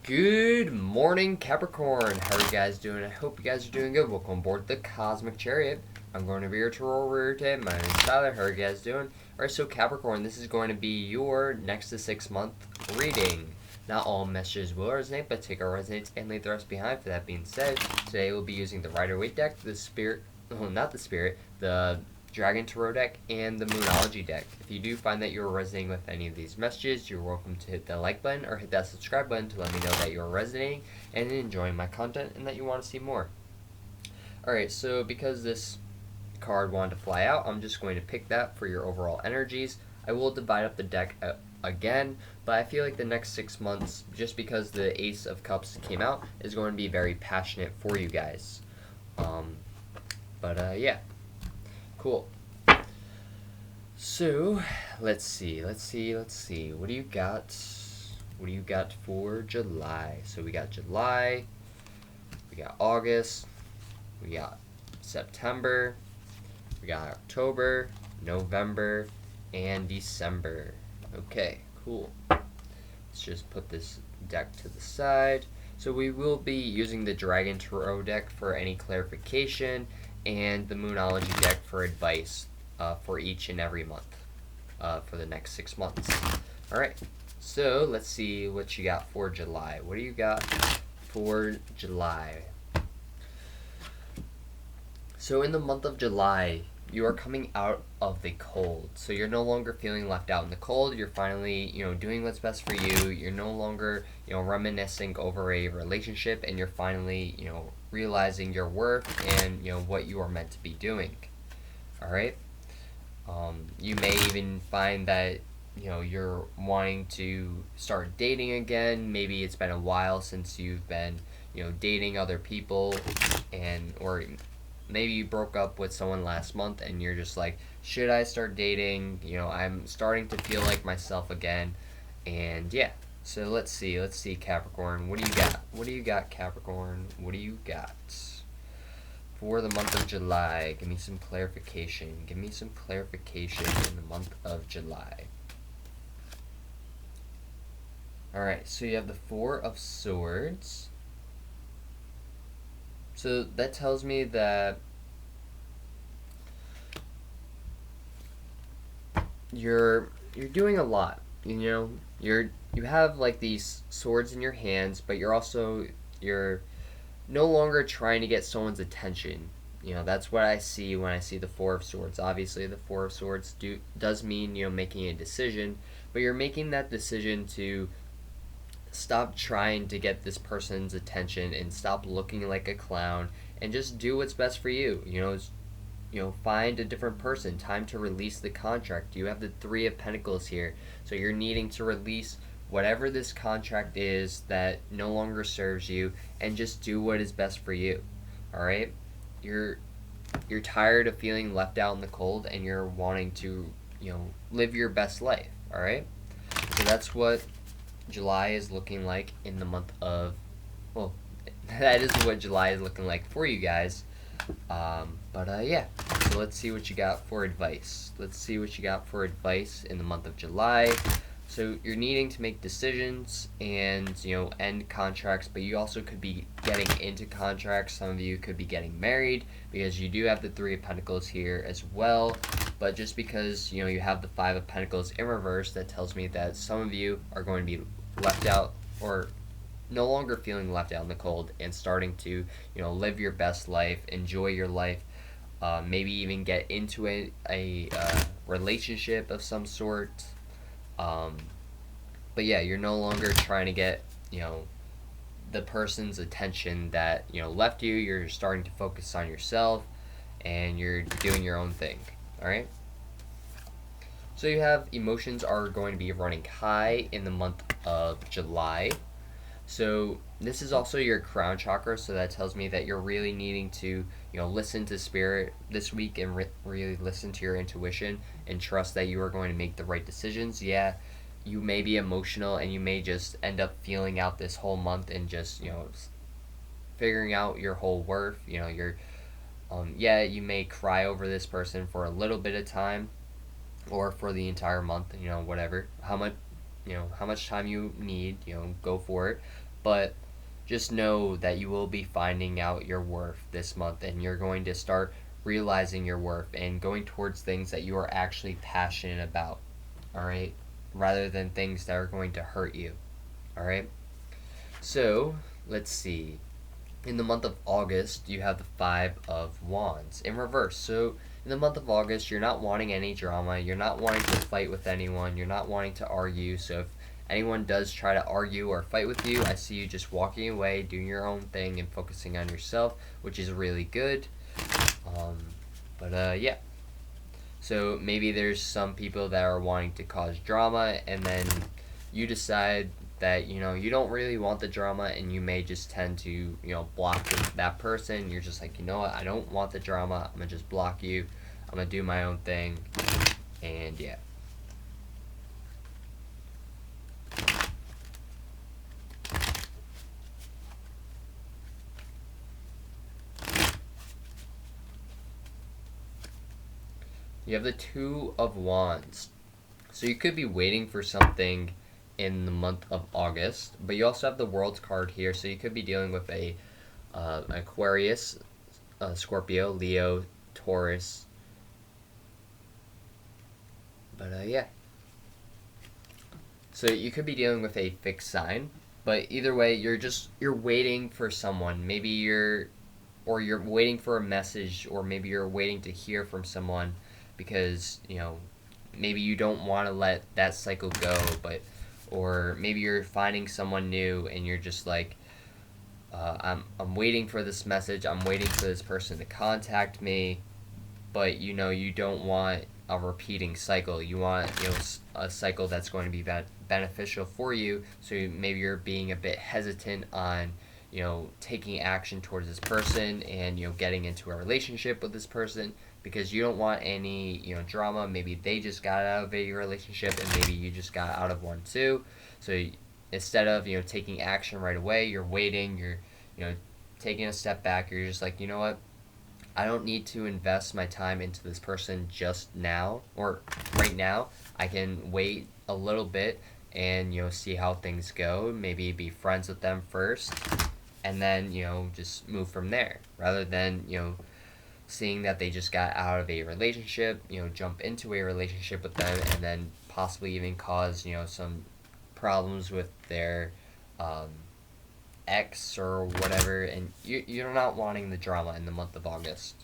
Good morning, Capricorn. How are you guys doing? I hope you guys are doing good. Welcome aboard the Cosmic Chariot. I'm going to be your tarot reader today. My name is Tyler. How are you guys doing? Alright, so Capricorn, this is going to be your next to 6 month reading. Not all messages will resonate, but take our resonates and leave the rest behind. For that being said, today we'll be using the Rider-Waite deck, the Dragon Tarot deck, and the Moonology deck. If you do find that you're resonating with any of these messages, you're welcome to hit the like button or hit that subscribe button to let me know that you're resonating and enjoying my content and that you want to see more. Alright, so because this card wanted to fly out, I'm just going to pick that for your overall energies. I will divide up the deck again, but I feel like the next 6 months, just because the Ace of Cups came out, is going to be very passionate for you guys. Yeah. Cool. So, let's see. What do you got? What do you got for July? So we got July, we got August, we got September, we got October, November, and December. Okay, cool. Let's just put this deck to the side. So we will be using the Dragon Tarot deck for any clarification and the Moonology deck for advice for each and every month for the next 6 months. Alright, so let's see what you got for July. What do you got for July? So in the month of July, you are coming out of the cold. So you're no longer feeling left out in the cold. You're finally, doing what's best for you. You're no longer, reminiscing over a relationship, and you're finally, realizing your worth and, what you are meant to be doing. All right. You may even find that, you're wanting to start dating again. Maybe it's been a while since you've been, dating other people, or maybe you broke up with someone last month and you're just like, should I start dating? I'm starting to feel like myself again. And yeah, so let's see Capricorn. What do you got, Capricorn? What do you got for the month of July? Give me some clarification. In the month of July. Alright, so you have the Four of Swords. So that tells me that you're doing a lot. You have like these swords in your hands, but you're no longer trying to get someone's attention. That's what I see when I see the Four of Swords. Obviously, the Four of Swords does mean making a decision, but you're making that decision to stop trying to get this person's attention and stop looking like a clown and just do what's best for you. Find a different person. Time to release the contract. You have the Three of Pentacles here, so you're needing to release whatever this contract is that no longer serves you and just do what is best for you. All right? You're tired of feeling left out in the cold, and you're wanting to, live your best life. All right? So that's what July is looking like in the month of, that is what July is looking like for you guys. Yeah, so let's see what you got for advice. In the month of July. So you're needing to make decisions and, end contracts, but you also could be getting into contracts. Some of you could be getting married because you do have the Three of Pentacles here as well. But just because, you have the Five of Pentacles in reverse, that tells me that some of you are going to be left out or no longer feeling left out in the cold and starting to, live your best life, enjoy your life, maybe even get into a relationship of some sort. But yeah, you're no longer trying to get, the person's attention that, left you. You're starting to focus on yourself and you're doing your own thing. All right? So you have emotions are going to be running high in the month of July. So this is also your crown chakra, so that tells me that you're really needing to, listen to spirit this week and really listen to your intuition and trust that you are going to make the right decisions. Yeah, you may be emotional and you may just end up feeling out this whole month and just, figuring out your whole worth. You may cry over this person for a little bit of time or for the entire month, whatever. How much time you need, go for it. But just know that you will be finding out your worth this month, and you're going to start realizing your worth and going towards things that you are actually passionate about, all right? Rather than things that are going to hurt you, all right? So, let's see. In the month of August, you have the Five of Wands in reverse. So, in the month of August, you're not wanting any drama. You're not wanting to fight with anyone. You're not wanting to argue. So, if anyone does try to argue or fight with you, I see you just walking away, doing your own thing, and focusing on yourself, which is really good. Um, yeah. So maybe there's some people that are wanting to cause drama, and then you decide that you don't really want the drama, and you may just tend to block that person. You're just like, you know what, I don't want the drama. I'm gonna just block you. I'm gonna do my own thing, and yeah. You have the Two of Wands. So you could be waiting for something in the month of August, but you also have the World's card here, so you could be dealing with a Aquarius, Scorpio, Leo, Taurus. But yeah. So you could be dealing with a fixed sign, but either way, you're waiting for someone. Maybe you're waiting for a message, or maybe you're waiting to hear from someone because maybe you don't want to let that cycle go, but or maybe you're finding someone new and you're just like, I'm waiting for this message. I'm waiting for this person to contact me, but you don't want a repeating cycle. You want a cycle that's going to be beneficial for you. So maybe you're being a bit hesitant on taking action towards this person and getting into a relationship with this person because you don't want any drama. Maybe they just got out of a relationship and maybe you just got out of one too. So instead of taking action right away, you're waiting. You're taking a step back. You're just like, you know what, I don't need to invest my time into this person just now or right now. I can wait a little bit and see how things go. Maybe be friends with them first, and then just move from there. Rather than seeing that they just got out of a relationship, jump into a relationship with them, and then possibly even cause some problems with their ex or whatever, and you're not wanting the drama in the month of August.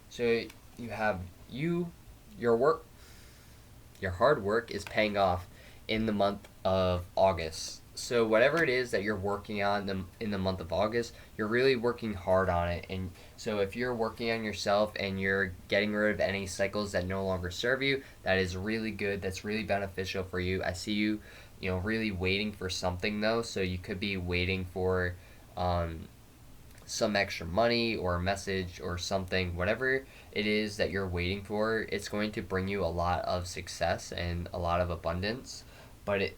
So you have your work, your hard work is paying off in the month of August. So whatever it is that you're working on in the month of August, you're really working hard on it. And so if you're working on yourself and you're getting rid of any cycles that no longer serve you, that is really good. That's really beneficial for you. I see you, really waiting for something though. So you could be waiting for some extra money or a message or something. Whatever it is that you're waiting for, it's going to bring you a lot of success and a lot of abundance. But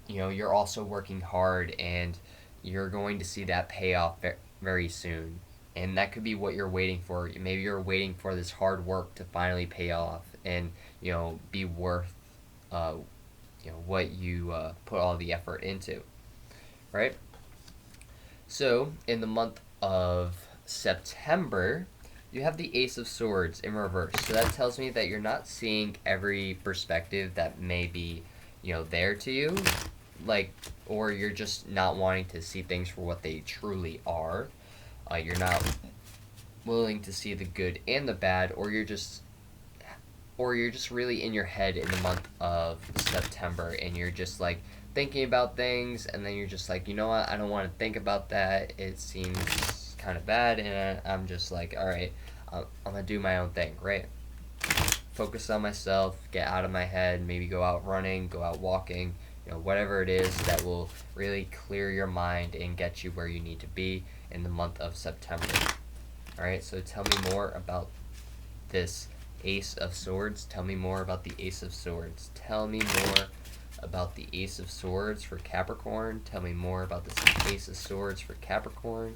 you're also working hard, and you're going to see that payoff very soon. And that could be what you're waiting for. Maybe you're waiting for this hard work to finally pay off and be worth what you put all the effort into, right? So in the month of September, you have the Ace of Swords in reverse. So that tells me that you're not seeing every perspective that may be there to you, like, or you're just not wanting to see things for what they truly are. You're not willing to see the good and the bad, or you're just really in your head in the month of September, and you're just like thinking about things, and then you're just like, you know what, I don't want to think about that. It seems kind of bad, and I'm just like, all right, I'm gonna do my own thing, right? Focus on myself, get out of my head, maybe go out running, go out walking, whatever it is that will really clear your mind and get you where you need to be in the month of September. All right, so tell me more about this Ace of Swords. Tell me more about the Ace of Swords. Tell me more about the Ace of Swords for Capricorn. Tell me more about this Ace of Swords for Capricorn.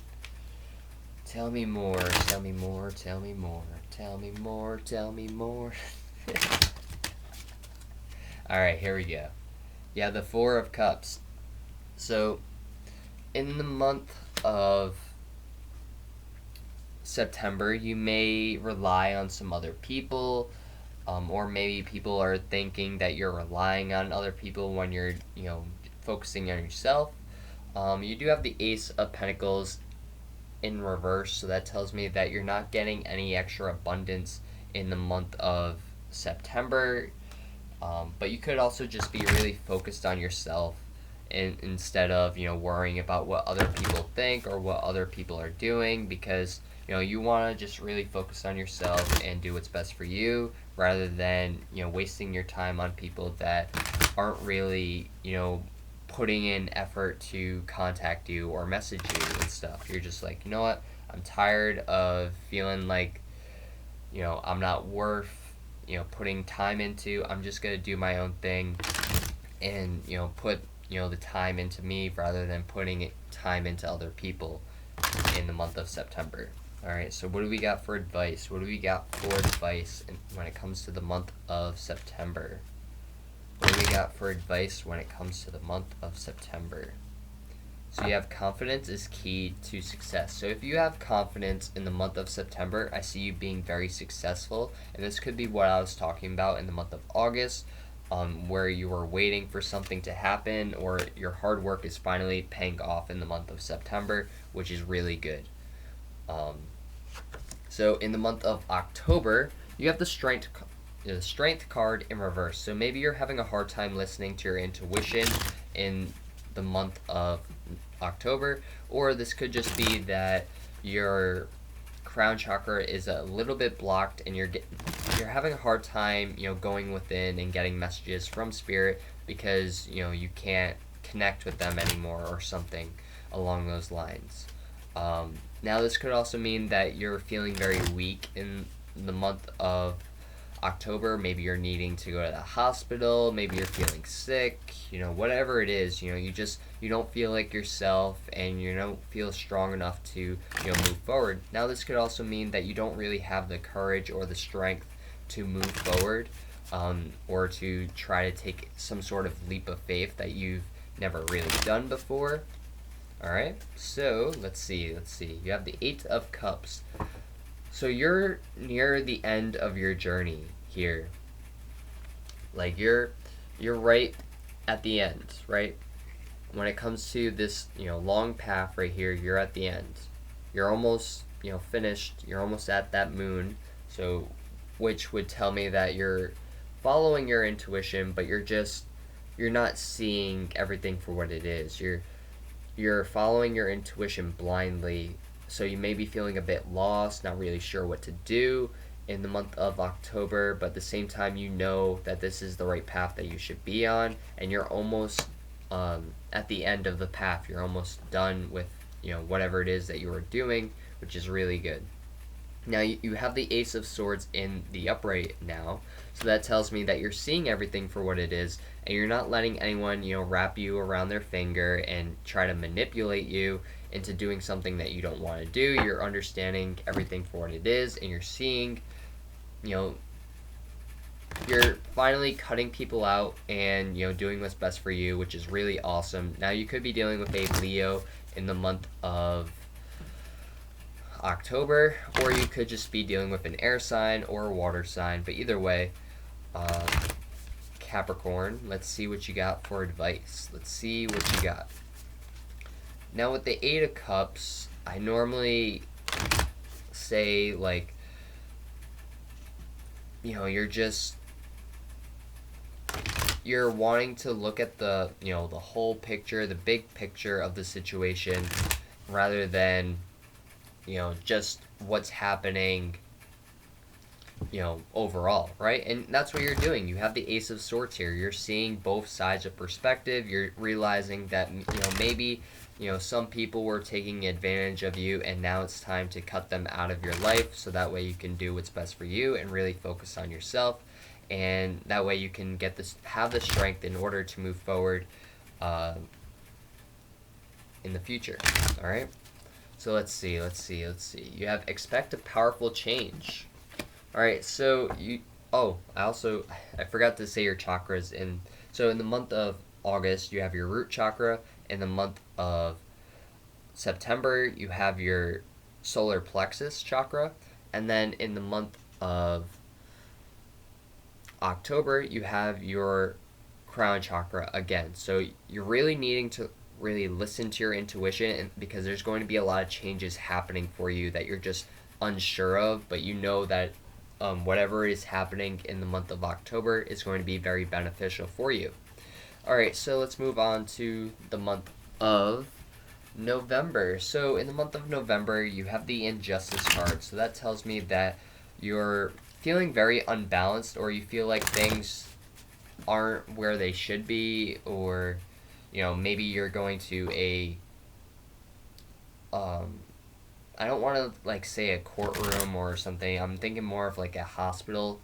Tell me more, tell me more, tell me more, tell me more, tell me more. Alright, here we go. Yeah, the Four of Cups. So, in the month of September, you may rely on some other people, or maybe people are thinking that you're relying on other people when you're, focusing on yourself. You do have the Ace of Pentacles in reverse, so that tells me that you're not getting any extra abundance in the month of September. But you could also just be really focused on yourself, instead of worrying about what other people think or what other people are doing, because you want to just really focus on yourself and do what's best for you, rather than wasting your time on people that aren't really putting in effort to contact you or message you and stuff. You're just like, you know what, I'm tired of feeling like I'm not worth putting time into. I'm just gonna do my own thing, and put the time into me rather than putting time into other people in the month of September. All right, so what do we got for advice? What do we got for advice when it comes to the month of September? What do we got for advice when it comes to the month of September? So you have confidence is key to success. So if you have confidence in the month of September, I see you being very successful. And this could be what I was talking about in the month of August, where you were waiting for something to happen, or your hard work is finally paying off in the month of September, which is really good. So in the month of October, you have the strength card in reverse. So maybe you're having a hard time listening to your intuition in the month of October, or this could just be that your crown chakra is a little bit blocked, and you're having a hard time going within and getting messages from spirit, because you can't connect with them anymore, or something along those lines. Now this could also mean that you're feeling very weak in the month of October. Maybe you're needing to go to the hospital, maybe you're feeling sick, whatever it is, you don't feel like yourself, and you don't feel strong enough to move forward. Now this could also mean that you don't really have the courage or the strength to move forward, or to try to take some sort of leap of faith that you've never really done before. All right, so let's see. You have the Eight of Cups. So you're near the end of your journey here. Like you're right at the end, right? When it comes to this, long path right here, you're at the end. You're almost, finished. You're almost at that moon. So, which would tell me that you're following your intuition, but you're not seeing everything for what it is. You're following your intuition blindly, so you may be feeling a bit lost, not really sure what to do in the month of October, but at the same time you know that this is the right path that you should be on, and you're almost at the end of the path. You're almost done with whatever it is that you are doing, which is really good. Now you have the Ace of Swords in the upright now, so that tells me that you're seeing everything for what it is, and you're not letting anyone wrap you around their finger and try to manipulate you into doing something that you don't want to do. You're understanding everything for what it is, and you're seeing, you're finally cutting people out and doing what's best for you, which is really awesome. Now you could be dealing with a Leo in the month of October, or you could just be dealing with an air sign or a water sign, but either way, Capricorn, let's see what you got for advice. Let's see what you got. Now with the Eight of Cups, I normally say, like, you're wanting to look at the the whole picture, the big picture of the situation, rather than just what's happening overall, right? And that's what you're doing. You have the Ace of Swords here. You're seeing both sides of perspective. You're realizing that maybe some people were taking advantage of you, and now it's time to cut them out of your life, so that way you can do what's best for you and really focus on yourself, and that way you can have the strength in order to move forward in the future. All right, so let's see. You have expect a powerful change. All right, so I forgot to say your chakras. So in the month of August, you have your root chakra. In the month of September, you have your solar plexus chakra, and then in the month of October, you have your crown chakra again. So you're really needing to really listen to your intuition, and because there's going to be a lot of changes happening for you that you're just unsure of, but you know that whatever is happening in the month of October is going to be very beneficial for you. All right, so let's move on to the month of November. So in the month of November, you have the injustice card. So that tells me that you're feeling very unbalanced, or you feel like things aren't where they should be, or maybe you're going to a I don't want to like say a courtroom or something. I'm thinking more of like a hospital.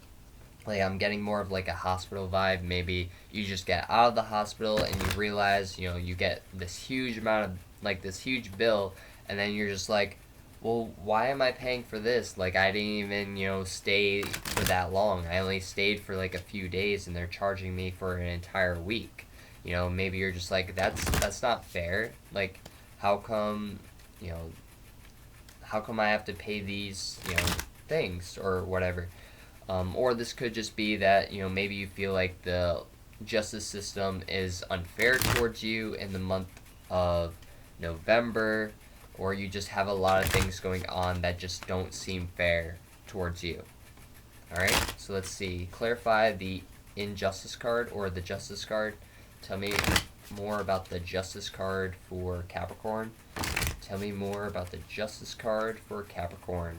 Like I'm getting more of like a hospital vibe. Maybe you just get out of the hospital and you realize, you get this huge amount of like this huge bill, and then you're just like, well, why am I paying for this? Like I didn't even, stay for that long. I only stayed for like a few days and they're charging me for an entire week. Maybe you're just like, that's not fair. Like how come, how come I have to pay these, things or whatever? Or this could just be that, maybe you feel like the justice system is unfair towards you in the month of November, or you just have a lot of things going on that just don't seem fair towards you. Alright, so let's see. Clarify the injustice card or the justice card. Tell me more about the justice card for Capricorn. Tell me more about the justice card for Capricorn.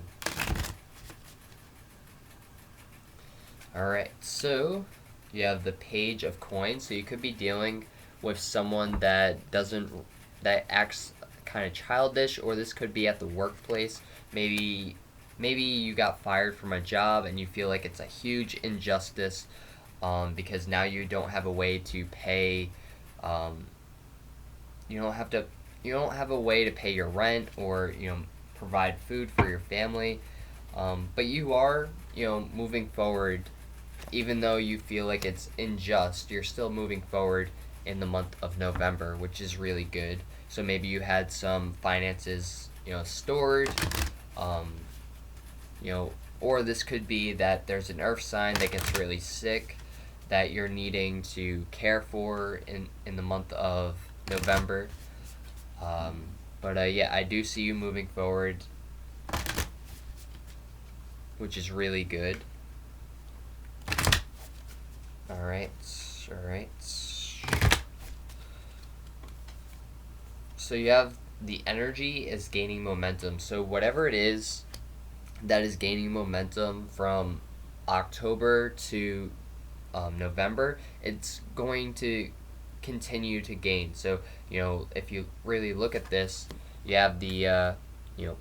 Alright, so you have the page of coins. So you could be dealing with someone that acts kind of childish, or this could be at the workplace. Maybe you got fired from a job and you feel like it's a huge injustice, because now you don't have a way to pay. You don't have a way to pay your rent, or provide food for your family. But you are moving forward, even though you feel like it's unjust. You're still moving forward in the month of November, which is really good. So maybe you had some finances stored, um, or this could be that there's an earth sign that gets really sick that you're needing to care for in the month of November. But yeah, I do see you moving forward, which is really good. Alright. So you have the energy is gaining momentum. So whatever it is that is gaining momentum from October to November, it's going to continue to gain. So if you really look at this, you have the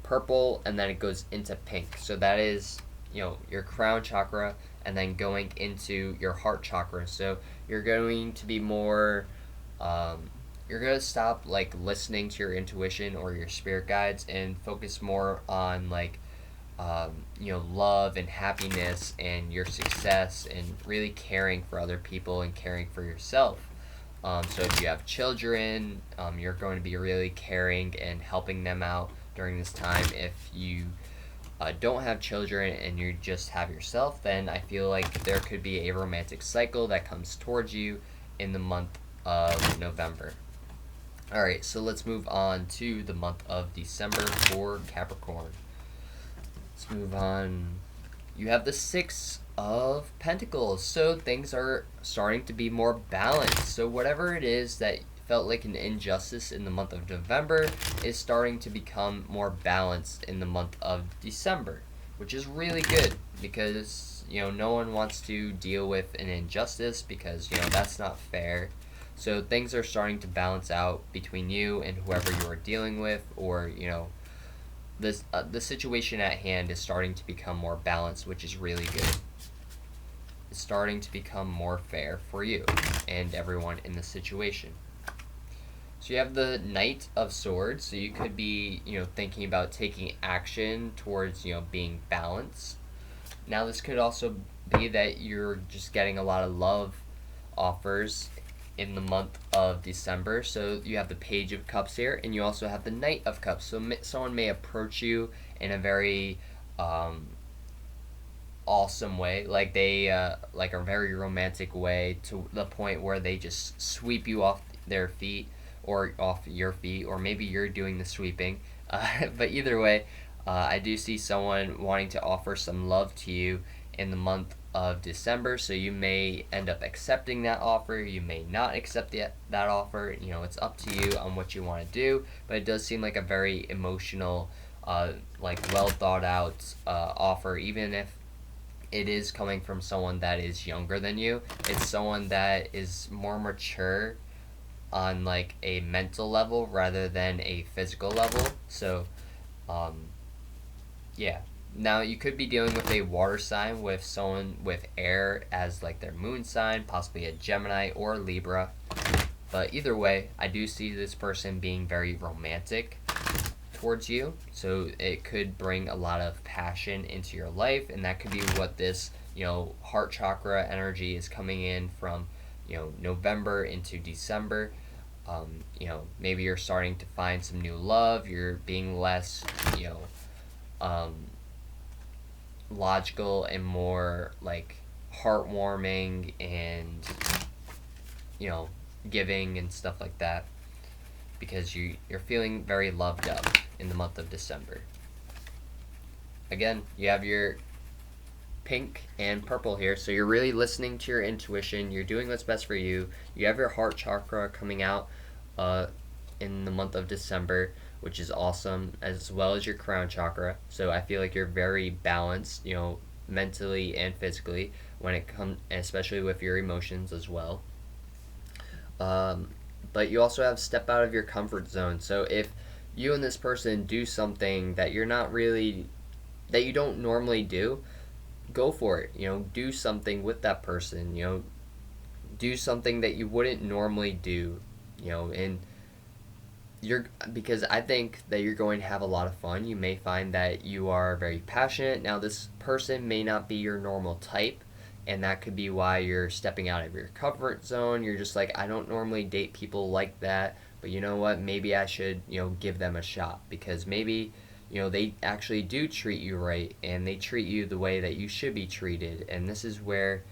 purple, and then it goes into pink. So that is your crown chakra, and then going into your heart chakra. So you're going to be more you're going to stop like listening to your intuition or your spirit guides and focus more on like love and happiness and your success, and really caring for other people and caring for yourself. So if you have children, you're going to be really caring and helping them out during this time. If you don't have children and you just have yourself, then I feel like there could be a romantic cycle that comes towards you in the month of November. Alright, so let's move on to the month of December for Capricorn. Let's move on. You have the Six of Pentacles. So things are starting to be more balanced. So whatever it is that felt like an injustice in the month of November is starting to become more balanced in the month of December, which is really good, because no one wants to deal with an injustice, because that's not fair. So things are starting to balance out between you and whoever you are dealing with, or the situation at hand is starting to become more balanced, which is really good. It's starting to become more fair for you and everyone in the situation. So you have the Knight of Swords. So you could be, thinking about taking action towards, being balanced. Now this could also be that you're just getting a lot of love offers, in the month of December. So you have the Page of Cups here, and you also have the Knight of Cups. So someone may approach you in a very um, awesome way, like they like a very romantic way, to the point where they just sweep you off their feet or off your feet, or maybe you're doing the sweeping. But either way, I do see someone wanting to offer some love to you in the month of December. So you may end up accepting that offer. You may not accept that offer. You know, it's up to you on what you want to do. But it does seem like a very emotional, like well thought out offer, even if it is coming from someone that is younger than you. It's someone that is more mature on like a mental level rather than a physical level. So, um, yeah. Now you could be dealing with a water sign, with someone with air as like their moon sign, possibly a Gemini or Libra. But either way, I do see this person being very romantic towards you. So it could bring a lot of passion into your life, and that could be what this, heart chakra energy is coming in from, November into December. Maybe you're starting to find some new love. You're being less, um, logical and more like heartwarming and, you know, giving and stuff like that, because you're feeling very loved up in the month of December. Again, you have your pink and purple here, so you're really listening to your intuition. You're doing what's best for you. You have your heart chakra coming out uh, in the month of December, which is awesome, as well as your crown chakra. So I feel like you're very balanced, mentally and physically, when it comes, especially with your emotions as well. Um, but you also have step out of your comfort zone. So if you and this person do something that you're not really, that you don't normally do, go for it. Do something with that person. Do something that you wouldn't normally do. And because I think that you're going to have a lot of fun. You may find that you are very passionate. Now, this person may not be your normal type, and that could be why you're stepping out of your comfort zone. You're just like, I don't normally date people like that, but you know what? Maybe I should, give them a shot, because maybe, they actually do treat you right, and they treat you the way that you should be treated. And this is where,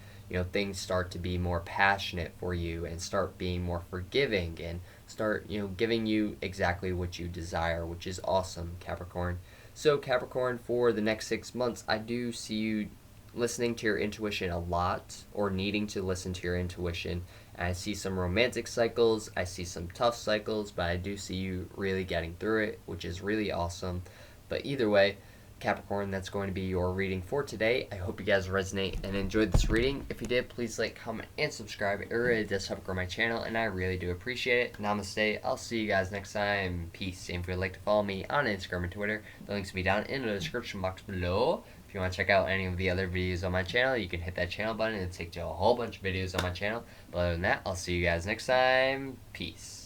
things start to be more passionate for you and start being more forgiving and start, giving you exactly what you desire, which is awesome, Capricorn. So, Capricorn, for the next 6 months, I do see you listening to your intuition a lot, or needing to listen to your intuition. And I see some romantic cycles, I see some tough cycles, but I do see you really getting through it, which is really awesome. But either way, Capricorn, that's going to be your reading for today. I hope you guys resonate and enjoyed this reading. If you did, please like, comment, and subscribe. It really does help grow my channel, and I really do appreciate it. Namaste. I'll see you guys next time. Peace. And if you'd like to follow me on Instagram and Twitter, the links will be down in the description box below. If you want to check out any of the other videos on my channel, you can hit that channel button and it'll take you to a whole bunch of videos on my channel. But other than that, I'll see you guys next time. Peace.